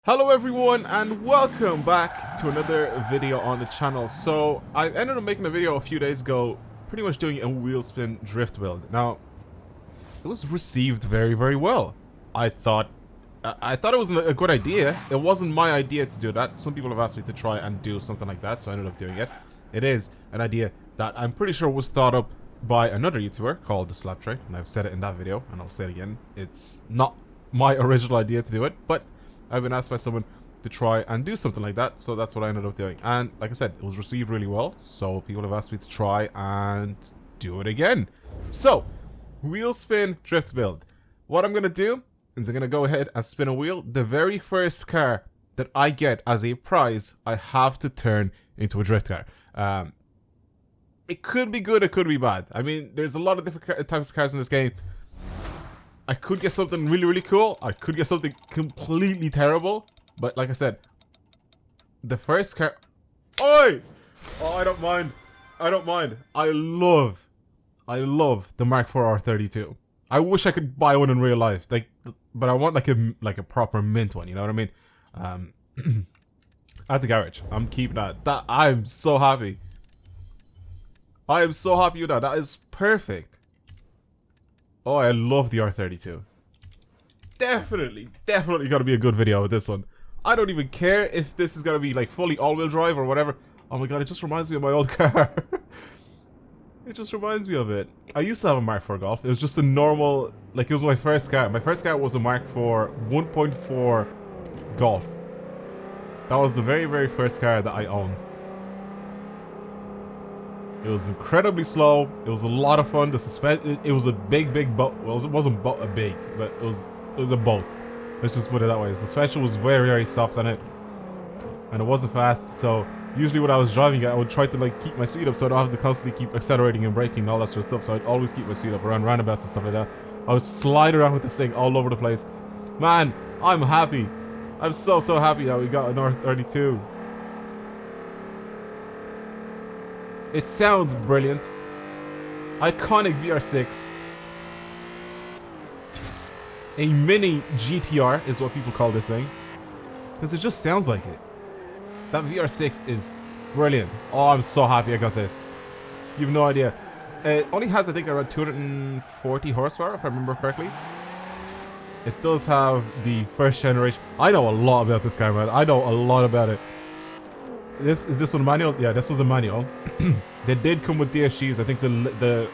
Hello everyone and welcome back to another video on the channel. So I ended up making a video a few days ago pretty much doing a Wheelspin drift build. Now it was received very well. I thought it was a good idea. It wasn't my idea to do that. Some people have asked me to try and do something like that, so I ended up doing it. It is an idea that I'm pretty sure was thought up by another YouTuber called the Slap Tray, and I've said it in that video and I'll say it again. It's not my original idea to do it, but I've been asked by someone to try and do something like that, so that's what I ended up doing. And like I said, it was received really well, so people have asked me to try and do it again. So, Wheelspin drift build. What I'm going to do is I'm going to go ahead and spin a wheel. The very first car that I get as a prize, I have to turn into a drift car. It could be good, it could be bad. I mean, there's a lot of different types of cars in this game. I could get something really cool. I could get something completely terrible. But like I said, the first car... Oi! Oh, I don't mind. I don't mind. I love the Mark IV R32. I wish I could buy one in real life. Like, but I want like a proper mint one, you know what I mean? At the garage. I'm keeping that. I'm so happy. I am so happy with that. That is perfect. Oh, I love the R32. Definitely gotta be a good video with this one. I don't even care if this is gonna be like fully all-wheel drive or whatever. Oh my god, it just reminds me of my old car. It just reminds me of it. I used to have a Mark IV Golf. It was just a normal, like it was my first car. My first car was a Mark IV 1.4 Golf. That was the very first car that I owned. It was incredibly slow. It was a lot of fun. The suspension, it was a big boat. Well, it wasn't a big, but it was a boat. Let's just put it that way. The suspension was very soft on it, and it wasn't fast. So usually when I was driving it, I would try to like keep my speed up, so I don't have to constantly keep accelerating and braking and all that sort of stuff. So I'd always keep my speed up around roundabouts and stuff like that. I would slide around with this thing all over the place. Man, I'm happy. I'm so happy that we got an R32. It sounds brilliant. Iconic VR6. A mini GTR is what people call this thing. Because it just sounds like it. That VR6 is brilliant. Oh, I'm so happy I got this. You have no idea. It only has, I think, around 240 horsepower, if I remember correctly. It does have the first generation. I know a lot about this car, man. I know a lot about it. Is this one a manual? Yeah, this was a manual. They did come with DSGs. I think the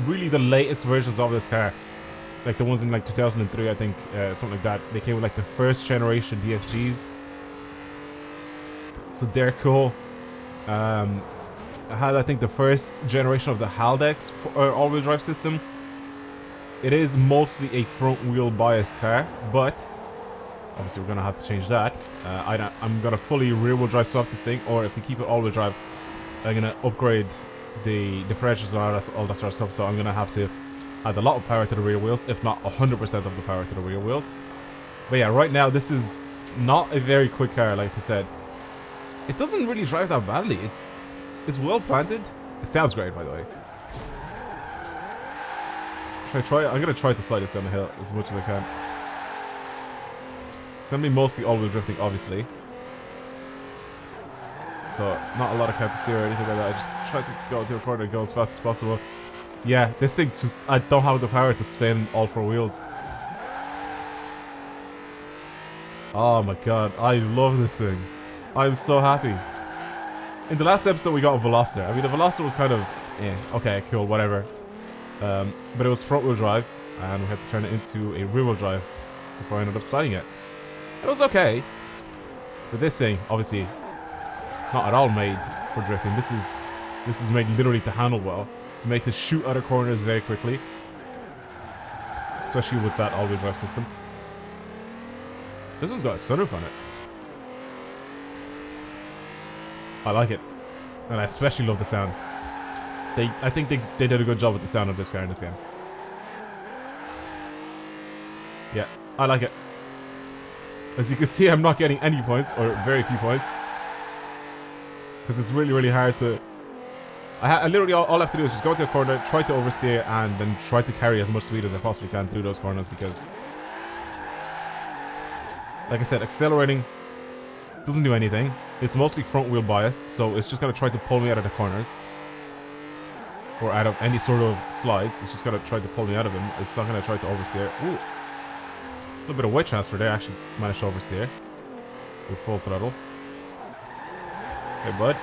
really the latest versions of this car, like the ones in like 2003, I think, something like that. They came with like the first generation DSGs, so they're cool. I had, I think, the first generation of the Haldex all-wheel drive system. It is mostly a front wheel biased car, but obviously we're gonna have to change that. I'm gonna fully rear wheel drive swap this thing, or if we keep it all wheel drive, I'm gonna upgrade the differentials and all that sort of stuff. So I'm gonna have to add a lot of power to the rear wheels, if not 100% of the power to the rear wheels. But yeah, right now this is not a very quick car, like I said. It doesn't really drive that badly. It's well planted. It sounds great, by the way. I'm gonna try to slide this down the hill as much as I can. It's gonna be mostly all-wheel drifting, obviously. So, not a lot of counter steer or anything like that. I just try to go to a corner and go as fast as possible. Yeah, this thing just... I don't have the power to spin all four wheels. Oh my god, I love this thing. I'm so happy. In the last episode we got a Veloster. I mean, the Veloster was kind of... okay, cool, whatever. But it was front-wheel drive, and we had to turn it into a rear-wheel drive before I ended up sliding it. It was okay. But this thing, obviously, not at all made for drifting. This is made literally to handle well. It's made to shoot out of corners very quickly. Especially with that all-wheel drive system. This one's got a sunroof on it. I like it. And I especially love the sound. I think they did a good job with the sound of this car in this game. Yeah, I like it. As you can see, I'm not getting any points, or very few points. Because it's really hard to... I literally, all I have to do is just go to a corner, try to oversteer, and then try to carry as much speed as I possibly can through those corners, because Like I said, accelerating doesn't do anything. It's mostly front wheel biased, so it's just gonna try to pull me out of the corners. Or out of any sort of slides. It's just gonna try to pull me out of them. It's not gonna try to oversteer. Ooh. A little bit of weight transfer there. I actually managed to oversteer. With full throttle. Hey, bud.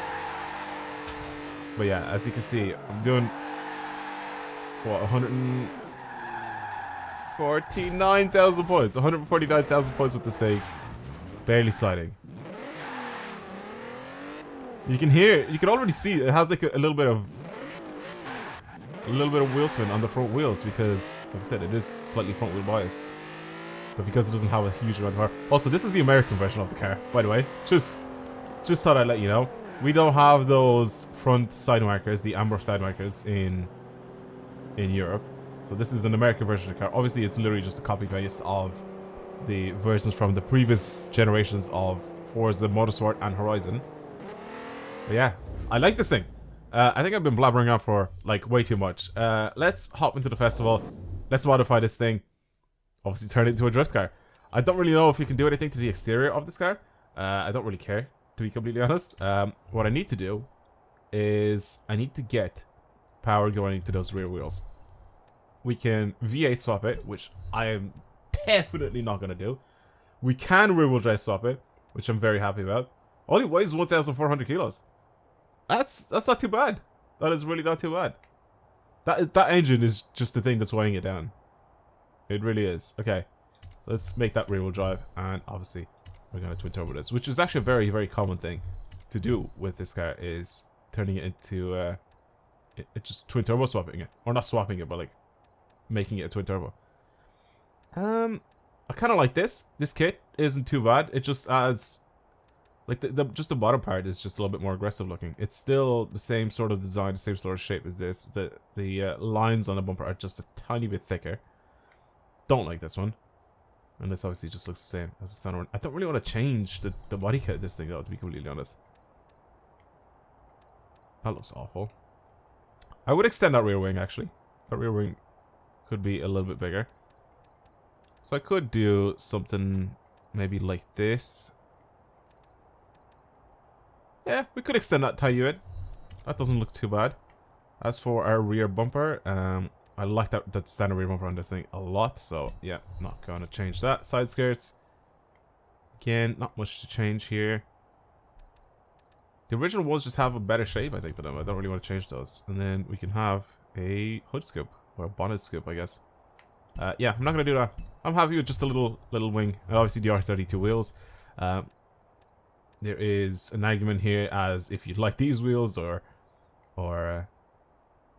But yeah, as you can see, I'm doing... What, 149,000 points. 149,000 points with this thing. Barely sliding. You can hear, you can already see it has like a little bit of wheel spin on the front wheels because, like I said, it is slightly front wheel biased. But because it doesn't have a huge amount of power. Also, this is the American version of the car, by the way. Just thought I'd let you know. We don't have those front side markers, the amber side markers in Europe. So this is an American version of the car. Obviously, it's literally just a copy paste of the versions from the previous generations of Forza Motorsport and Horizon. But yeah, I like this thing. I think I've been blabbering on for like way too much. Let's hop into the festival. Let's modify this thing. Obviously turn it into a drift car. I don't really know if you can do anything to the exterior of this car. I don't really care, to be completely honest. What I need to do is I need to get power going to those rear wheels. We can V8 swap it, which I am definitely not going to do. We can rear wheel drive swap it, which I'm very happy about. Only weighs 1,400 kilos. That's not too bad. That is really not too bad. That engine is just the thing that's weighing it down. It really is. Okay, let's make that rear wheel drive, and obviously we're gonna twin turbo this, which is actually a very, very common thing to do with this car, is turning it into it just twin turbo swapping it, or not swapping it, but like making it a twin turbo. I kind of like this. This kit isn't too bad. It just adds, like just the bottom part is just a little bit more aggressive looking. It's still the same sort of design, the same sort of shape as this. The lines on the bumper are just a tiny bit thicker. Don't like this one. And this obviously just looks the same as the center one. I don't really want to change the body kit of this thing though, to be completely honest. That looks awful. I would extend that rear wing actually. That rear wing could be a little bit bigger. So I could do something maybe like this. Yeah, we could extend that tiny bit. That doesn't look too bad. As for our rear bumper, I like that standard rear bumper on this thing a lot, so yeah, not gonna change that. Side skirts, again, not much to change here. The original ones just have a better shape, I think, to them. I don't really want to change those. And then we can have a hood scoop, or a bonnet scoop, I guess. Yeah, I'm not gonna do that. I'm happy with just a little wing, and obviously the R32 wheels. There is an argument here as if you'd like these wheels or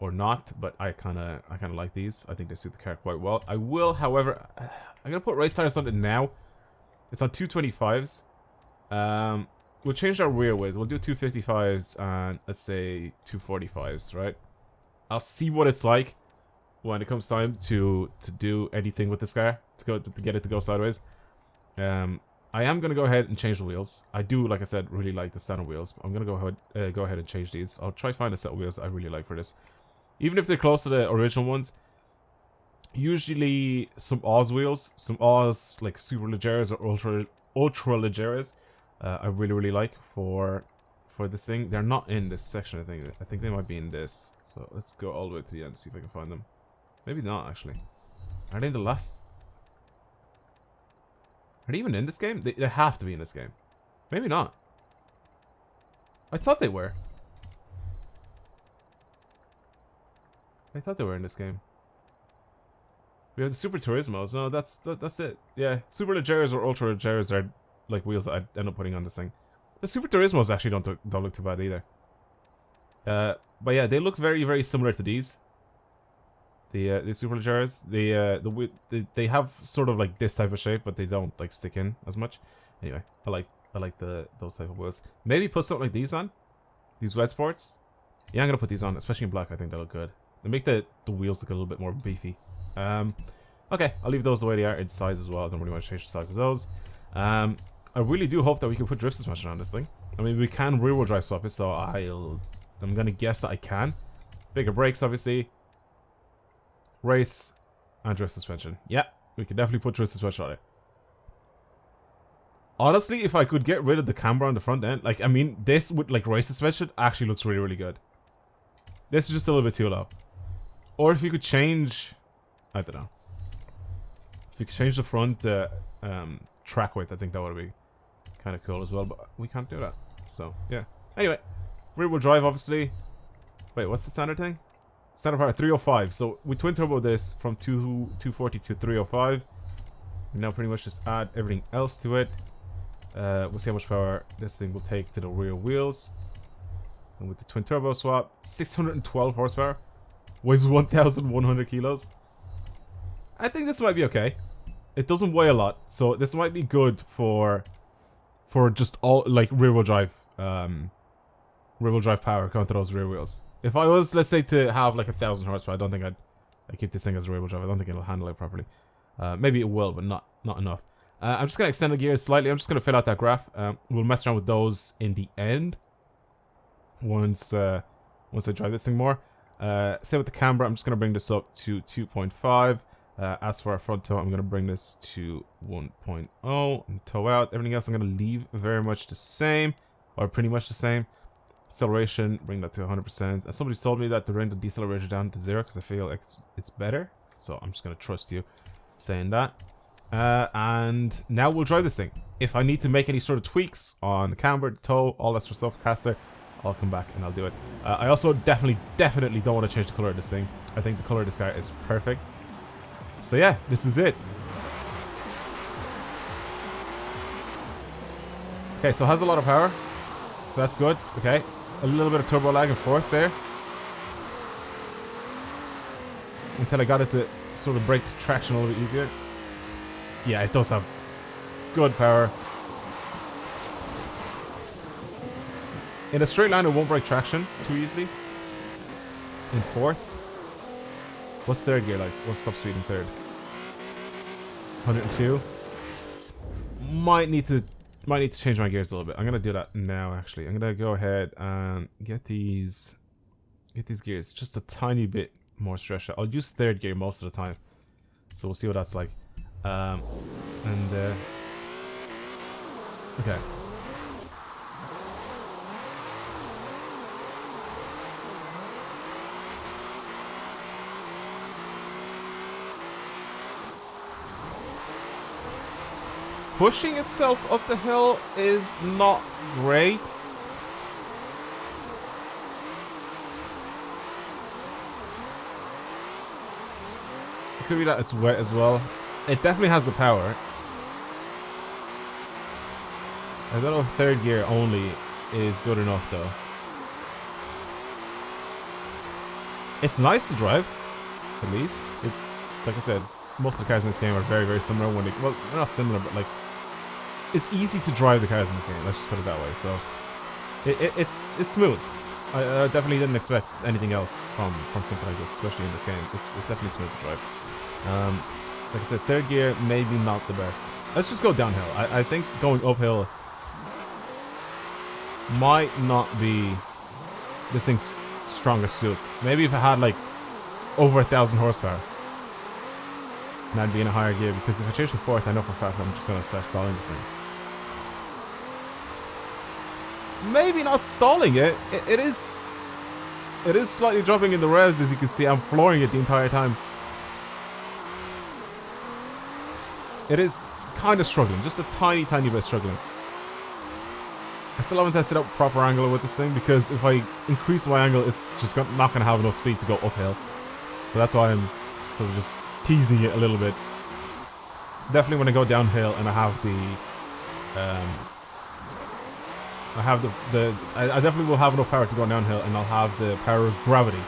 not, but I kind of like these. I think they suit the car quite well. I will, however, I'm gonna put race tires on it now. It's on 225s. We'll change our rear width. We'll do 255s and let's say 245s, right? I'll see what it's like when it comes time to do anything with this car to get it to go sideways. I am gonna go ahead and change the wheels. I do, like I said, really like the standard wheels. I'm gonna go ahead and change these. I'll try to find a set of wheels that I really like for this. Even if they're close to the original ones, usually some Oz wheels, some Oz like super legeres or ultra legeres, I really like for this thing. They're not in this section, I think. I think they might be in this. So let's go all the way to the end and see if I can find them. Maybe not actually. Are they in the last? Are they even in this game? They have to be in this game. Maybe not. I thought they were. I thought they were in this game. We have the Super Turismos. No, that's it. Yeah, Super Legeres or Ultra Legeres are like wheels that I end up putting on this thing. The Super Turismos actually don't look too bad either. But yeah, they look very similar to these. The Super Legeres. They have sort of like this type of shape, but they don't like stick in as much. Anyway, I like those type of wheels. Maybe put something like these on. These Wet Sports. Yeah, I'm gonna put these on, especially in black. I think they look good. They make the wheels look a little bit more beefy. Okay, I'll leave those the way they are in size as well. I don't really want to change the size of those. I really do hope that we can put drift suspension on this thing. I mean, we can rear wheel drive swap it, so I'm gonna guess that I can. Bigger brakes, obviously. Race and drift suspension. Yeah, we can definitely put drift suspension on it. Honestly, if I could get rid of the camber on the front end, like, I mean, this with, like, race suspension actually looks really, really good. This is just a little bit too low. Or if you could change... I don't know. If you could change the front track width, I think that would be kind of cool as well, but we can't do that. So, yeah. Anyway, rear-wheel drive, obviously. Wait, what's the standard thing? Standard power, 305. So, we twin-turbo this from 240 to 305. We now pretty much just add everything else to it. We'll see how much power this thing will take to the rear wheels. And with the twin turbo swap, 612 horsepower, weighs 1,100 kilos. I think this might be okay. It doesn't weigh a lot, so this might be good for just all like rear wheel drive power going to those rear wheels. If I was, let's say, to have like 1,000 horsepower, I don't think I'd keep this thing as a rear wheel drive. I don't think it'll handle it properly. Maybe it will, but not enough. I'm just gonna extend the gears slightly. I'm just gonna fill out that graph. We'll mess around with those in the end. Once I drive this thing more. Same with the camber. I'm just gonna bring this up to 2.5. As for our front toe, I'm gonna bring this to 1.0 and toe out. Everything else I'm gonna leave very much the same, or pretty much the same. Acceleration, bring that to 100%. And somebody told me that to bring the deceleration down to 0 because I feel like it's better. So I'm just gonna trust you saying that. And now we'll drive this thing. If I need to make any sort of tweaks on the camber, the toe, all that sort of stuff, caster, I'll come back and I'll do it. I also definitely don't want to change the color of this thing. I think the color of this car is perfect. So yeah, this is it. Okay, so it has a lot of power. So that's good. Okay, a little bit of turbo lag and forth there. Until I got it to sort of break the traction a little bit easier. Yeah, it does have good power. In a straight line, it won't break traction too easily. In fourth. What's third gear like? What's top speed in third? 102. Might need to change my gears a little bit. I'm gonna do that now. Actually, I'm gonna go ahead and get these gears just a tiny bit more stretched out. I'll use third gear most of the time, so we'll see what that's like. Okay. Pushing itself up the hill is not great. It could be that it's wet as well. It definitely has the power. I don't know if third gear only is good enough though. It's nice to drive, at least. It's, like I said, most of the cars in this game are very, very similar when they, well, they're not similar, but like, it's easy to drive the cars in this game, let's just put it that way. So, it's smooth. I definitely didn't expect anything else from something like this, especially in this game. It's definitely smooth to drive. Like I said, third gear, maybe not the best. Let's just go downhill. I think going uphill might not be this thing's strongest suit. Maybe if I had like over 1,000 horsepower, and I'd be in a higher gear, because if I change to fourth, I know for a fact I'm just going to start stalling this thing. Maybe not stalling it. It is slightly dropping in the res, as you can see. I'm flooring it the entire time. It is kind of struggling, just a tiny bit struggling. I still haven't tested out proper angle with this thing, because if I increase my angle, it's just not going to have enough speed to go uphill. So that's why I'm sort of just teasing it a little bit. Definitely when I go downhill and I have I definitely will have enough power to go downhill, and I'll have the power of gravity,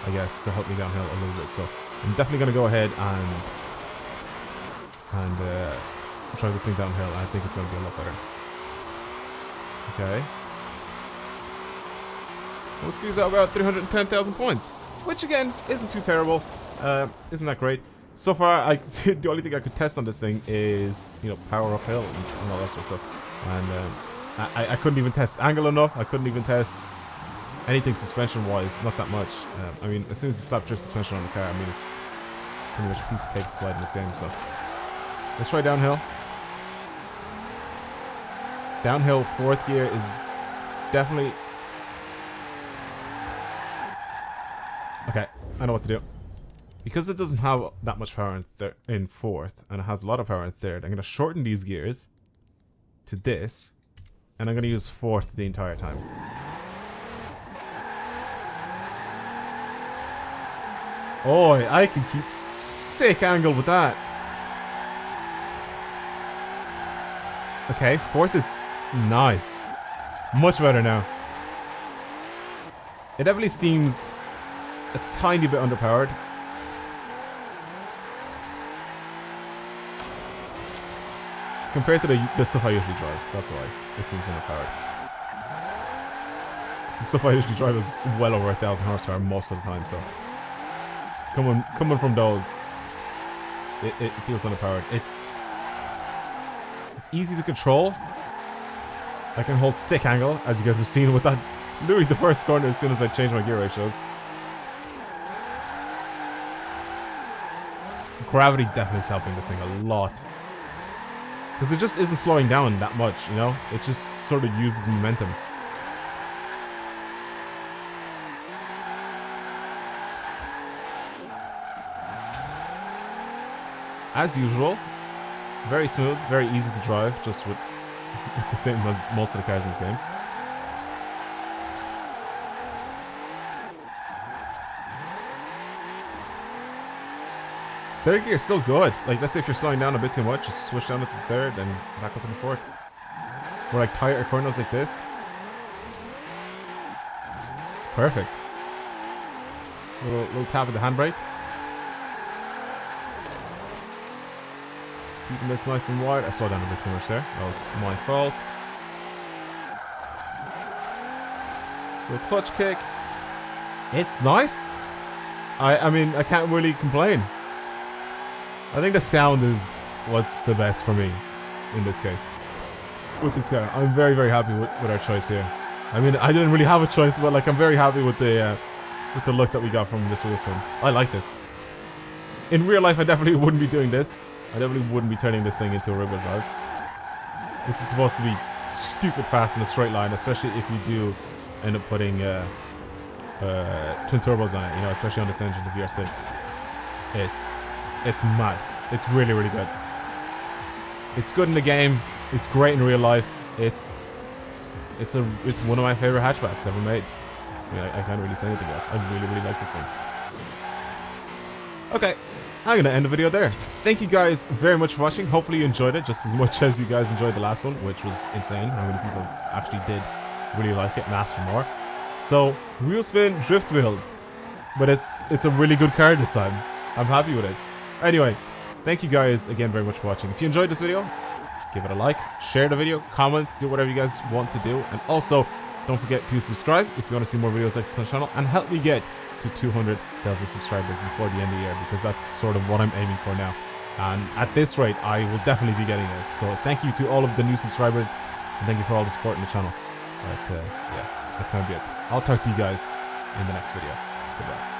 I guess, to help me downhill a little bit. So I'm definitely going to go ahead and try this thing downhill. I think it's going to be a lot better. Okay. We'll squeeze out about 310,000 points, which again isn't too terrible. Isn't that great? So far, the only thing I could test on this thing is, you know, power uphill and all that sort of stuff. And I couldn't even test angle enough. I couldn't even test anything suspension-wise. Not that much. I mean, as soon as you slap drift suspension on the car, I mean, it's pretty much a piece of cake to slide in this game. So let's try downhill. Downhill fourth gear is definitely... Okay, I know what to do. Because it doesn't have that much power in fourth, and it has a lot of power in third, I'm going to shorten these gears to this, and I'm going to use fourth the entire time. Oh, I can keep sick angle with that. Okay, fourth is nice. Much better now. It definitely seems a tiny bit underpowered. Compared to the stuff I usually drive, that's why it seems underpowered. The stuff I usually drive is well over 1,000 horsepower most of the time, so coming from those, it feels underpowered. It's easy to control. I can hold sick angle, as you guys have seen with that literally the first corner as soon as I change my gear ratios. Gravity definitely is helping this thing a lot. Because it just isn't slowing down that much, you know? It just sort of uses momentum. As usual, very smooth, very easy to drive, just with the same as most of the cars in this game. Third gear is still good. Like, let's say if you're slowing down a bit too much, just switch down to the third and back up in the fourth. Or like tighter corners like this. It's perfect. Little tap of the handbrake. Keeping this nice and wide. I slowed down a bit too much there. That was my fault. Little clutch kick. It's nice. I mean, I can't really complain. I think the sound is what's the best for me in this case. With this car, I'm very, very happy with our choice here. I mean, I didn't really have a choice, but like I'm very happy with the look that we got from this Wheelspin. I like this. In real life, I definitely wouldn't be doing this. I definitely wouldn't be turning this thing into a rear-wheel drive. This is supposed to be stupid fast in a straight line, especially if you do end up putting twin turbos on it. You know, especially on this engine, the VR6. It's mad. It's really, really good. It's good in the game. It's great in real life. It's one of my favorite hatchbacks ever made. I mean, I can't really say anything else. I really, really like this thing. Okay, I'm gonna end the video there. Thank you guys very much for watching. Hopefully you enjoyed it just as much as you guys enjoyed the last one, which was insane. How many people actually did really like it and asked for more. So, Wheelspin Drift Build. But it's a really good car this time. I'm happy with it. Anyway, thank you guys again very much for watching. If you enjoyed this video, give it a like, share the video, comment, do whatever you guys want to do. And also, don't forget to subscribe if you want to see more videos like this on the channel. And help me get to 200,000 subscribers before the end of the year, because that's sort of what I'm aiming for now. And at this rate, I will definitely be getting it. So thank you to all of the new subscribers, and thank you for all the support in the channel. But yeah, that's going to be it. I'll talk to you guys in the next video. Goodbye.